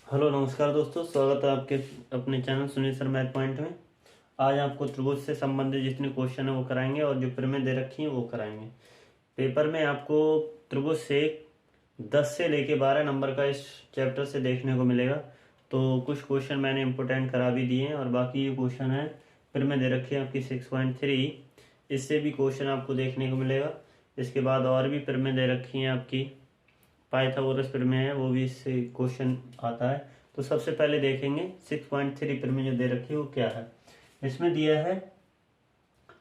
Hello नमस्कार दोस्तों, स्वागत है आपके अपने channel Sunil sir math point में। आज आपको त्रिभुज से संबंधित जितने क्वेश्चन है वो कराएंगे और जो प्रमेय दे रखी है वो कराएंगे। पेपर में आपको त्रिभुज से 10 से लेके 12 नंबर का इस चैप्टर से देखने को मिलेगा। तो कुछ क्वेश्चन मैंने इम्पोर्टेंट करा भी दिए हैं और बाकी ये क्वेश्चन है प्रमेय दे रखी है आपकी 6.3, इससे भी क्वेश्चन आपको देखने को मिलेगा। इसके बाद और भी प्रमेय दे रखी हैं आपकी, पाइथागोरस प्रमेय है, वो भी इससे क्वेश्चन आता है। तो सबसे पहले देखेंगे 6.3 प्रमेय जो दे रखी है वो क्या है। इसमें दिया है,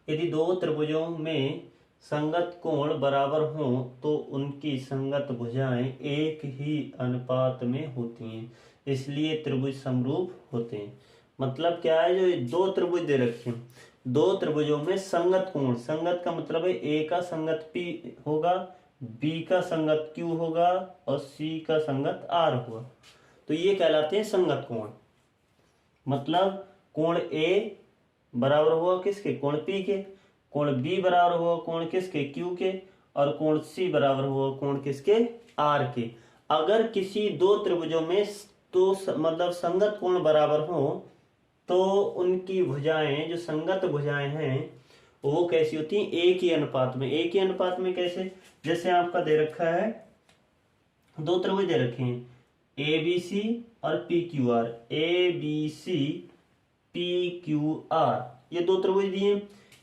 यदि दो त्रिभुजों में संगत कोण बराबर हों तो उनकी संगत भुजाएं एक ही अनुपात में होती हैं, इसलिए त्रिभुज समरूप होते हैं। मतलब क्या है, जो दो त्रिभुज दे रखे हैं, दो त्रिभुजों में संगत कोण, संगत का मतलब है ए का संगत पी होगा, बी का संगत क्यू होगा और सी का संगत आर होगा, तो ये कहलाते हैं संगत कोण। मतलब कोण ए बराबर हुआ किसके, कोण पी के, कोण बी बराबर हुआ कोण किसके, क्यू के, और कोण सी बराबर हुआ कोण किसके, आर के। अगर किसी दो त्रिभुजों में तो मतलब संगत कोण बराबर हो तो उनकी भुजाएं, जो संगत भुजाएं हैं वो कैसी होती हैं, एक ही अनुपात में। एक ही अनुपात में कैसे, जैसे आपका दे रखा है, दो त्रिभुज दे रखे हैं ए बी सी और P Q R, A B C P Q R, ये दो त्रिभुज दिए।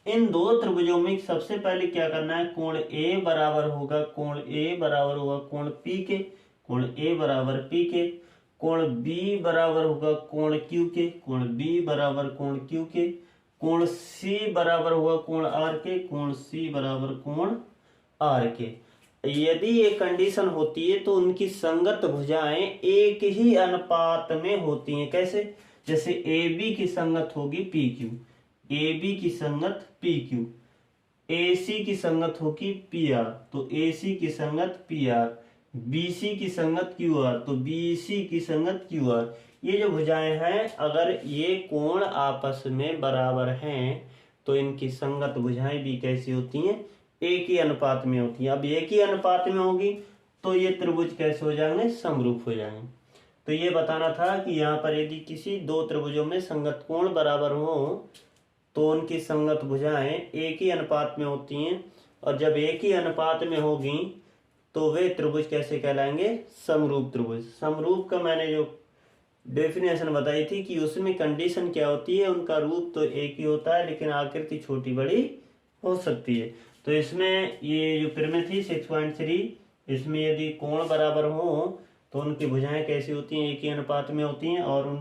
इन दो त्रिभुजों में सबसे पहले क्या करना है, कोण ए बराबर होगा, कोण ए बराबर होगा कोण पी के, कोण ए बराबर पी के, कोण बी बराबर होगा कोण क्यू के, कोण बी बराबर कोण क्यू के, कोण सी बराबर होगा कोण आर के, कोण सी बराबर कोण आर के। यदि ये कंडीशन होती है तो उनकी संगत भुजाएं एक ही अनुपात में होती हैं। कैसे, जैसे ए बी की संगत होगी पी क्यू, ए बी की संगत पी क्यू, ए सी की संगत होगी पी आर, तो ए सी की संगत पी आर, बी सी की संगत क्यू आर, तो बी सी की संगत क्यू आर। ये जो भुजाएं हैं, अगर ये कोण आपस में बराबर हैं तो इनकी संगत भुजाएं भी कैसी होती हैं, एक ही अनुपात में होती है। अब एक ही अनुपात में होगी तो ये त्रिभुज कैसे हो जाएंगे, समरूप हो जाएंगे। तो ये बताना था कि यहाँ पर यदि किसी दो त्रिभुजों में संगत कोण बराबर हो तो उनकी संगत भुजाएं एक ही अनुपात में होती हैं, और जब एक ही अनुपात में होगी तो वे त्रिभुज कैसे कहलाएंगे, समरूप त्रिभुज। समरूप का मैंने जो डेफिनेशन बताई थी कि उसमें कंडीशन क्या होती है, उनका रूप तो एक ही होता है लेकिन आकृति छोटी बड़ी हो सकती है। तो इसमें ये जो प्रमेय थी 6.3, इसमें यदि कोण बराबर हो तो उनकी भुजाएं कैसी होती हैं, एक ही अनुपात में होती हैं, और उन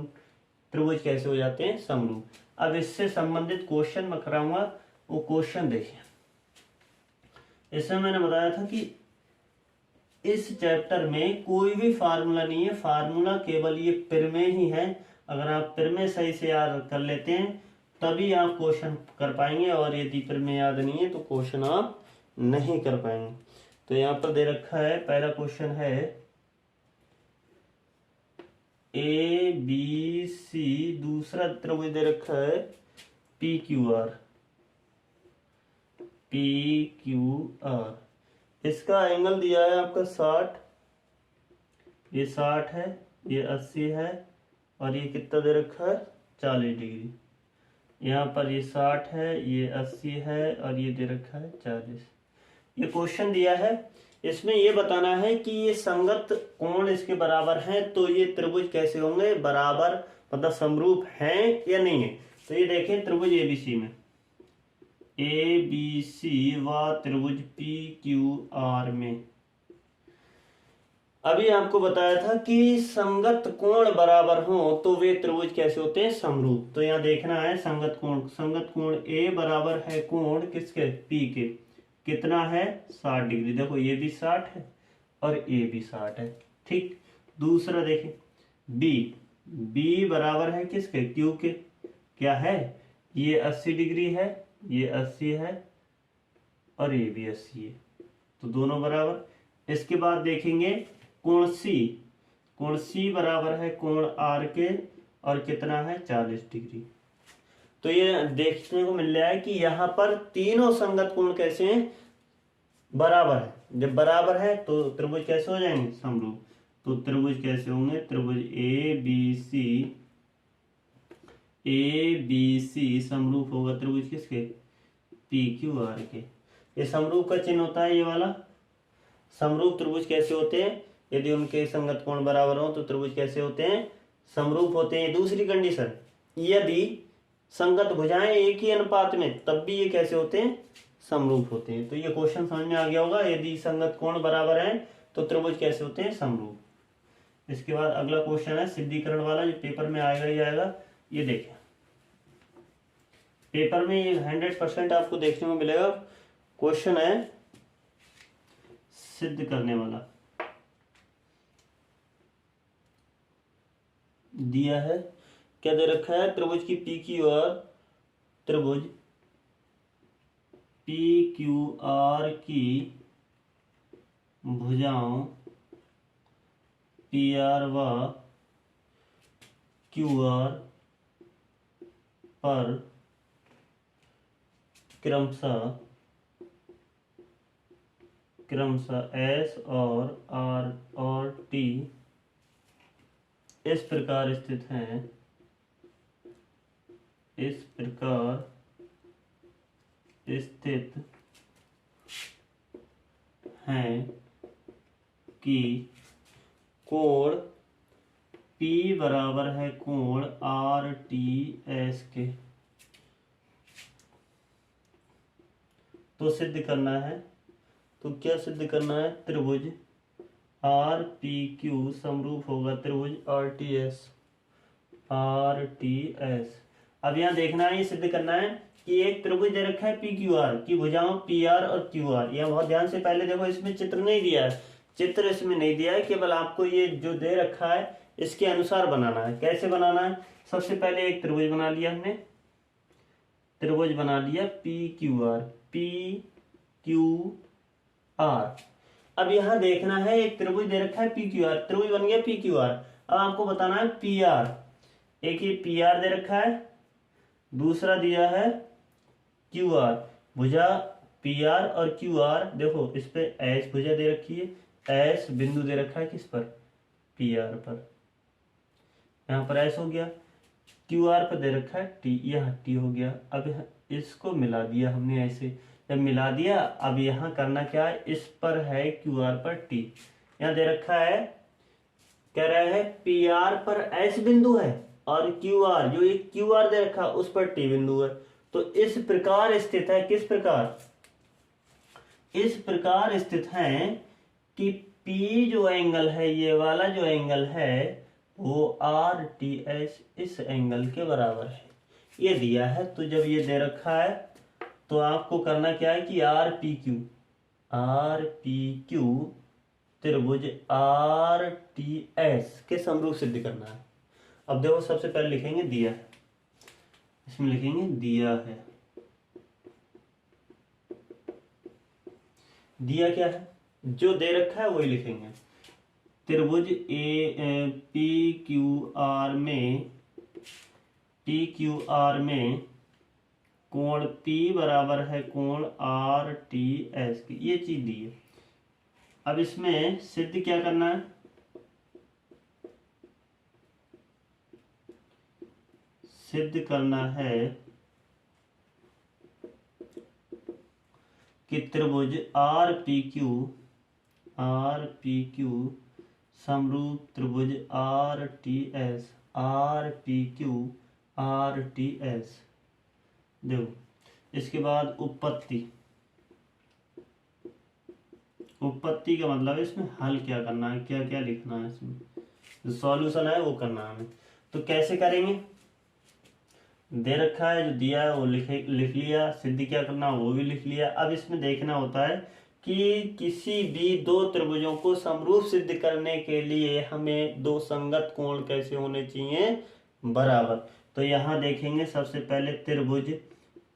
त्रिभुज कैसे हो जाते हैं, समरूप। अब इससे संबंधित क्वेश्चन मैं कराऊंगा, वो क्वेश्चन देखिए। इसमें मैंने बताया था कि इस चैप्टर में कोई भी फार्मूला नहीं है, फार्मूला केवल ये प्रमेय ही है। अगर आप प्रमेय सही से याद कर लेते हैं तभी आप क्वेश्चन कर पाएंगे, और यदि प्रमेय याद नहीं है तो क्वेश्चन आप नहीं कर पाएंगे। तो यहाँ पर दे रखा है, पहला क्वेश्चन है ए बी सी, दूसरा त्रिभुज दे रखा है P Q are, P Q are. इसका एंगल दिया है आपका 60, ये 60 है, ये 80 है, और ये कितना दे रखा है, 40 डिग्री। यहाँ पर ये 60 है, ये 80 है, और ये दे रखा है 40। ये क्वेश्चन दिया है, इसमें ये बताना है कि ये संगत कोण इसके बराबर हैं तो ये त्रिभुज कैसे होंगे, बराबर मतलब समरूप हैं या नहीं है। तो ये देखें, त्रिभुज एबीसी में, ए बी सी व त्रिभुज पी क्यू आर में अभी आपको बताया था कि संगत कोण बराबर हो तो वे त्रिभुज कैसे होते हैं, समरूप। तो यहाँ देखना है संगत कोण, संगत कोण ए बराबर है कोण किसके, पी के, कितना है, 60 डिग्री। देखो ये भी 60 है और ए भी 60 है, ठीक। दूसरा देखें बी, बी बराबर है किसके, क्यू के, क्या है, ये 80 डिग्री है, ये 80 है, और ये भी 80 है, तो दोनों बराबर। इसके बाद देखेंगे कोण सी, कोण सी बराबर है कोण आर के, और कितना है, 40 डिग्री। तो ये देखने को मिल रहा है कि यहाँ पर तीनों संगत कोण कैसे हैं, बराबर है। जब बराबर है तो त्रिभुज कैसे हो जाएंगे, समरूप। तो त्रिभुज कैसे होंगे, त्रिभुज ए बी सी समरूप होगा त्रिभुज किसके, पी क्यू आर के। ये समरूप का चिन्ह होता है ये वाला। समरूप त्रिभुज कैसे होते हैं, यदि उनके संगत कोण बराबर हो तो त्रिभुज कैसे होते हैं, समरूप होते हैं। दूसरी कंडीशन, यदि संगत भुजाएं एक ही अनुपात में, तब भी ये कैसे होते हैं, समरूप होते हैं। तो ये क्वेश्चन समझ में आ गया होगा, यदि संगत कोण बराबर है तो त्रिभुज कैसे होते हैं, समरूप। इसके बाद अगला क्वेश्चन है सिद्धिकरण वाला, जो पेपर में आएगा ही आएगा। ये देखें, पेपर में ये 100% आपको देखने को मिलेगा। क्वेश्चन है सिद्ध करने वाला, दिया है क्या दे रखा है, त्रिभुज की पी क्यू आर, त्रिभुज पी क्यू आर की भुजाओं पी आर व क्यू आर पर क्रमशः एस और आर टी इस प्रकार स्थित हैं, इस प्रकार स्थित हैं कि कोण P बराबर है कोण आर टी एस के। तो सिद्ध करना है, तो क्या सिद्ध करना है, त्रिभुज आर पी क्यू समरूप होगा त्रिभुज आर टी एस। अब यहाँ देखना है, ये सिद्ध करना है कि एक त्रिभुज दे रखा है पी क्यू आर की भुजाओं पी आर और क्यू आर। यहाँ बहुत ध्यान से पहले देखो, इसमें चित्र नहीं दिया है, चित्र इसमें नहीं दिया है, केवल आपको ये जो दे रखा है इसके अनुसार बनाना है। कैसे बनाना है, सबसे पहले एक त्रिभुज बना लिया हमने, त्रिभुज बना लिया पी क्यू आर। अब यहाँ देखना है, एक त्रिभुज दे रखा है पी क्यू आर, त्रिभुज बन गया पी क्यू आर। अब आपको बताना है पी आर, एक ये पी आर दे रखा है, दूसरा दिया है क्यू आर। भुजा पी आर और क्यू आर, देखो इस पे एस भुजा दे रखी है, एस बिंदु दे रखा है किस पर, पी आर पर, यहाँ पर एस हो गया। क्यू आर पर दे रखा है टी, यहाँ टी हो गया। अब इसको मिला दिया हमने ऐसे, जब मिला दिया अब यहाँ करना क्या है, इस पर है क्यू आर पर टी, यहाँ दे रखा है, कह रहा है पी आर पर एस बिंदु है और क्यू आर, जो एक क्यू आर दे रखा उस पर टी बिंदु है। तो इस प्रकार स्थित है, किस प्रकार, इस प्रकार स्थित है कि P जो एंगल है, ये वाला जो एंगल है वो आर टी एस इस एंगल के बराबर है, ये दिया है। तो जब ये दे रखा है तो आपको करना क्या है कि आर पी क्यू त्रिभुज आर टी एस के समरूप सिद्ध करना है। अब देखो, सबसे पहले लिखेंगे दिया है, इसमें लिखेंगे दिया है। दिया क्या है, जो दे रखा है वही लिखेंगे। त्रिभुज पी क्यू आर में कोण P बराबर है कोण आर टी एस की, ये चीज दी है। अब इसमें सिद्ध क्या करना है, सिद्ध करना है कि त्रिभुज आर पी क्यू समरूप त्रिभुज आर टी एस। देखो, इसके बाद उत्पत्ति का मतलब इसमें हल क्या करना है, क्या क्या लिखना है, इसमें जो सॉल्यूशन है वो करना है हमें। तो कैसे करेंगे, दे रखा है, जो दिया है वो लिख लिया, सिद्ध क्या करना वो भी लिख लिया। अब इसमें देखना होता है कि किसी भी दो त्रिभुजों को समरूप सिद्ध करने के लिए हमें दो संगत कोण कैसे होने चाहिए, बराबर। तो यहाँ देखेंगे, सबसे पहले त्रिभुज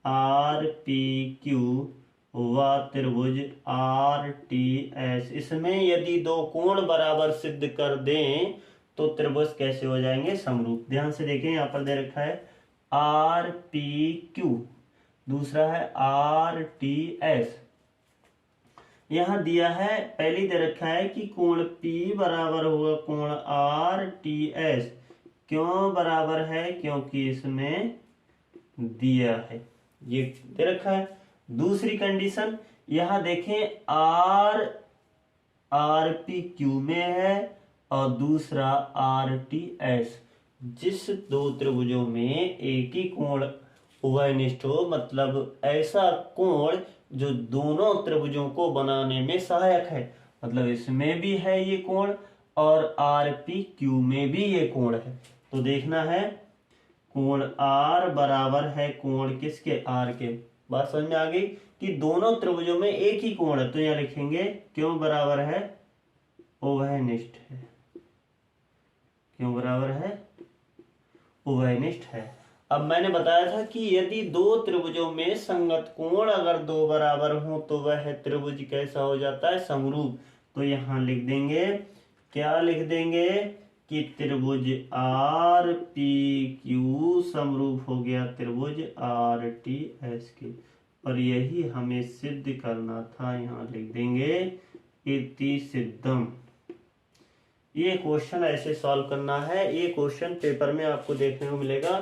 आर पी क्यू व त्रिभुज आर टी एस, इसमें यदि दो कोण बराबर सिद्ध कर दें तो त्रिभुज कैसे हो जाएंगे, समरूप। ध्यान से देखें, यहाँ पर दे रखा है आर पी क्यू, दूसरा है आर टी एस। यहाँ दिया है, पहले दे रखा है कि कोण P बराबर होगा कोण RTS। क्यों बराबर है? क्योंकि इसमें दिया है, ये दे रखा है। दूसरी कंडीशन यहाँ देखें, RP में है और दूसरा RTS। जिस दो त्रिभुजों में एक ही कोण उभयनिष्ठ हो, मतलब ऐसा कोण जो दोनों त्रिभुजों को बनाने में सहायक है, मतलब इसमें भी है ये कोण और RPQ में भी ये कोण है। तो देखना है कोण R बराबर है कोण किसके? R के। बात समझ में आ गई कि दोनों त्रिभुजों में एक ही कोण है, तो यहां लिखेंगे क्यों बराबर है? उभयनिष्ठ है। क्यों बराबर है? उभयनिष्ठ है। अब मैंने बताया था कि यदि दो त्रिभुजों में संगत कोण अगर दो बराबर हो तो वह त्रिभुज कैसा हो जाता है? समरूप। तो यहां लिख देंगे, क्या लिख देंगे कि त्रिभुज RPQ समरूप हो गया त्रिभुज RTS के। और यही हमें सिद्ध करना था, यहां लिख देंगे इति सिद्धम। ये क्वेश्चन ऐसे सॉल्व करना है। ये क्वेश्चन पेपर में आपको देखने को मिलेगा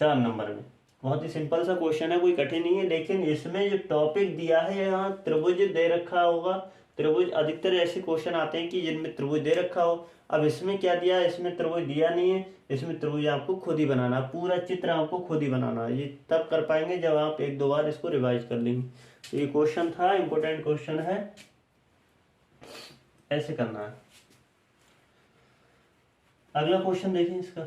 4 नंबर में। बहुत ही सिंपल सा क्वेश्चन है, कोई कठिन नहीं है। लेकिन इसमें जो टॉपिक दिया है, यहाँ त्रिभुज दे रखा होगा। त्रिभुज अधिकतर ऐसे क्वेश्चन आते हैं कि जिनमें त्रिभुज दे रखा हो। अब इसमें क्या दिया है? इसमें त्रिभुज दिया नहीं है, इसमें त्रिभुज आपको खुद ही बनाना, पूरा चित्र आपको खुद ही बनाना। ये तब कर पाएंगे जब आप 1-2 बार इसको रिवाइज कर लेंगे। तो ये क्वेश्चन था, इंपॉर्टेंट क्वेश्चन है, ऐसे करना है। अगला क्वेश्चन देखें इसका।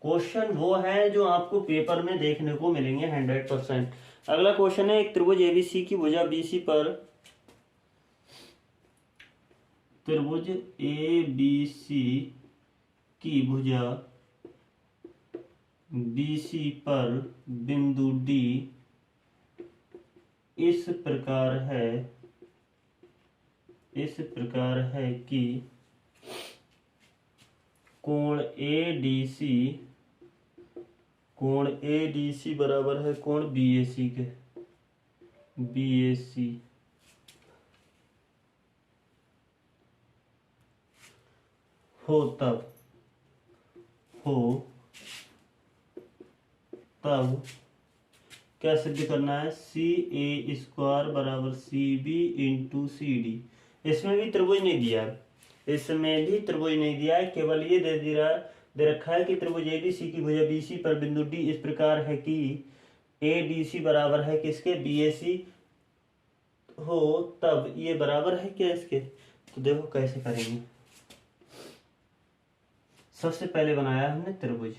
क्वेश्चन वो है जो आपको पेपर में देखने को मिलेंगे 100%। अगला क्वेश्चन है, एक त्रिभुज ABC की भुजा BC पर, त्रिभुज ABC की भुजा BC पर बिंदु D इस प्रकार है कि कोण ADC बराबर है कोण BAC के। BAC हो तब क्या सिद्ध करना है? CA² बराबर CB इंटू CD। इसमें भी त्रिभुज नहीं दिया है, केवल ये दे रखा है कि त्रिभुज ABC की भुजा BC पर बिंदु D इस प्रकार है कि ADC बराबर है किसके? BAC हो तब ये बराबर है क्या इसके? तो देखो कैसे करेंगे। सबसे पहले बनाया हमने त्रिभुज,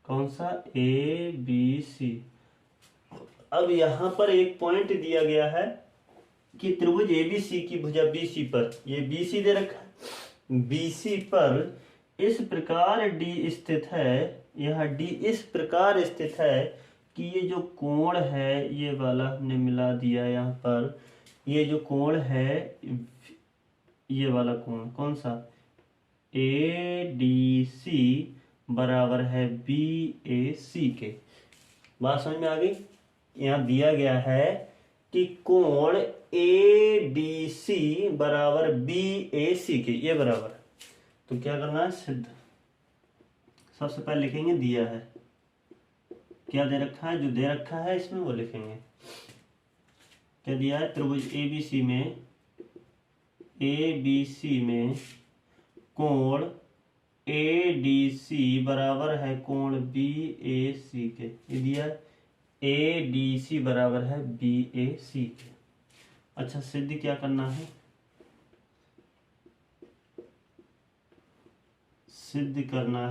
कौन सा? ABC। अब यहां पर एक पॉइंट दिया गया है कि त्रिभुज ABC की भुजा BC पर, ये BC दे रखा है, BC पर इस प्रकार D स्थित है, यह D इस प्रकार स्थित है कि ये जो कोण है, ये वाला हमने मिला दिया यहाँ पर, ये जो कोण है, ये वाला कोण कौन सा? ADC बराबर है BAC के। बात समझ में आ गई? यहाँ दिया गया है कि कोण ADC बराबर BAC के, ये बराबर। तो क्या करना है? सिद्ध। सबसे पहले लिखेंगे दिया है, क्या दे रखा है? जो दे रखा है इसमें वो लिखेंगे। क्या दिया है? त्रिभुज ABC में कोण ADC बराबर है कोण BAC के। ये दिया ADC बराबर है BAC के। अच्छा, सिद्ध क्या करना है? सिद्ध करना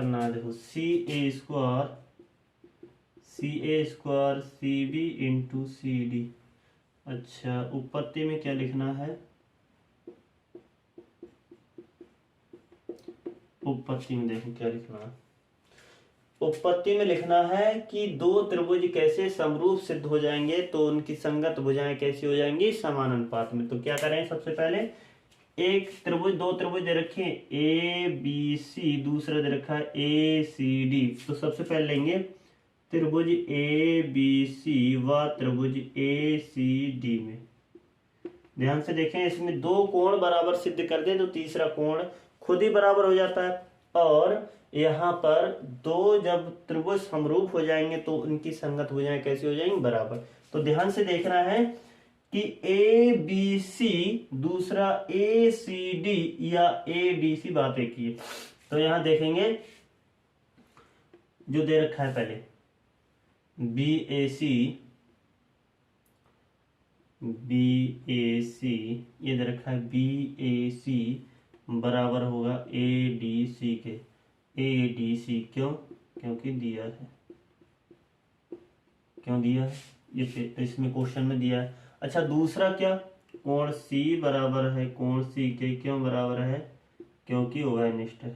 है देखो, CA² CB इंटू CD। अच्छा, उत्पत्ति में क्या लिखना है? उत्पत्ति में देखो क्या लिखना है। उत्पत्ति में लिखना है कि दो त्रिभुज कैसे समरूप सिद्ध हो जाएंगे, तो उनकी संगत भुजाएं कैसी हो जाएंगी? समान अनुपात में। तो क्या करें? सबसे पहले एक त्रिभुज, दो त्रिभुज दे रखे हैं ए बी सी, दूसरा दे रखा है ए सी डी। तो सबसे पहले लेंगे त्रिभुज ए बी सी व त्रिभुज ए सी डी में ध्यान से देखें, इसमें दो कोण बराबर सिद्ध कर दे तो तीसरा कोण खुद ही बराबर हो जाता है। और यहाँ पर दो जब त्रिभुज समरूप हो जाएंगे तो उनकी संगत हो जाए, कैसे हो जाएंगे, बराबर। तो ध्यान से देखना है कि ए बी सी दूसरा ए सी डी या ए डी सी बात एक ही है। तो यहां देखेंगे जो दे रखा है पहले बी ए सी ये दे रखा है बी ए सी बराबर होगा ए डी सी के। ए डी सी क्यों? क्योंकि दिया है। क्यों दिया है? ये इसमें क्वेश्चन में दिया है। अच्छा दूसरा क्या, कोण C बराबर है कोण C के। क्यों बराबर है? क्योंकि उभयनिष्ठ है।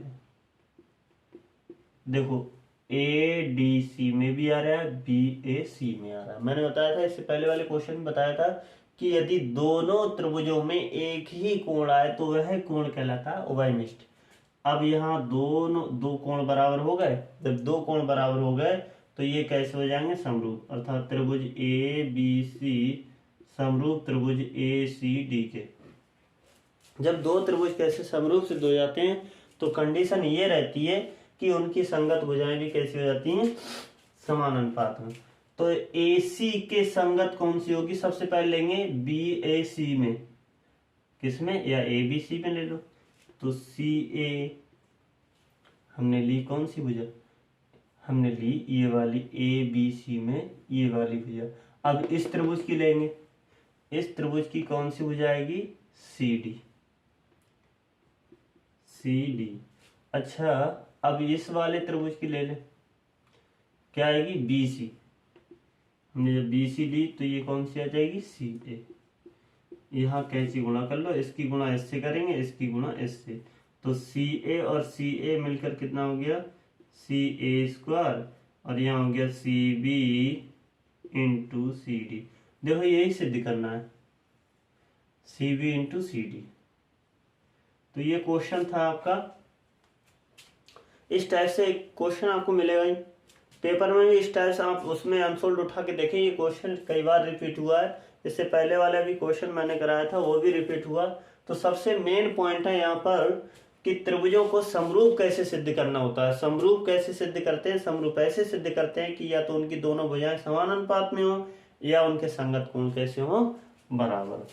देखो ए डी सी में भी आ रहा है, बी ए सी में आ रहा है। मैंने बताया था इससे पहले वाले क्वेश्चन में बताया था कि यदि दोनों त्रिभुजों में एक ही कोण आए तो वह कोण कहलाता है उभयनिष्ठ। अब यहाँ दो कोण बराबर हो गए। जब दो कोण बराबर हो गए तो ये कैसे हो जाएंगे, समरूप। अर्थात त्रिभुज ए बी सी समरूप त्रिभुज ए सी डी के। जब दो त्रिभुज कैसे समरूप सिद्ध हो जाते हैं तो कंडीशन ये रहती है कि उनकी संगत भुजाएं भी कैसी हो जाती हैं, समान अनुपात में। तो ए सी के संगत कौन सी होगी, सबसे पहले लेंगे बी ए सी में। किसमें? या ए बी सी में ले लो। तो सी ए हमने ली कौन सी भुजा, हमने ली ये वाली ए बी सी में ये वाली भुजा। अब इस त्रिभुज की लेंगे, इस त्रिभुज की कौन सी भुजा आएगी, सी डी। C D. अच्छा अब इस वाले त्रिभुज की ले ले, क्या आएगी, बी सी। हमने जब बी सी ली तो ये कौन सी आ जाएगी, सी ए। यहाँ कैसी गुणा कर लो, इसकी गुणा इससे करेंगे, इसकी गुणा इससे। तो सी ए और सी ए मिलकर कितना हो गया, सी ए स्क्वायर। और यहाँ हो गया C B into C D. देखो यही सिद्ध करना है, C B into C D. तो ये क्वेश्चन था आपका। इस टाइप से एक क्वेश्चन आपको मिलेगा ही पेपर में भी। इस टाइप से आप उसमें अनसोल्ड उठा के देखें, ये क्वेश्चन कई बार रिपीट हुआ है। इससे पहले वाला भी क्वेश्चन मैंने कराया था, वो भी रिपीट हुआ। तो सबसे मेन पॉइंट है यहाँ पर कि त्रिभुजों को समरूप कैसे सिद्ध करना होता है। समरूप कैसे सिद्ध करते हैं, समरूप ऐसे सिद्ध करते हैं कि या तो उनकी दोनों भुजाएं समान अनुपात में हो या उनके संगत कोण कैसे हो, बराबर।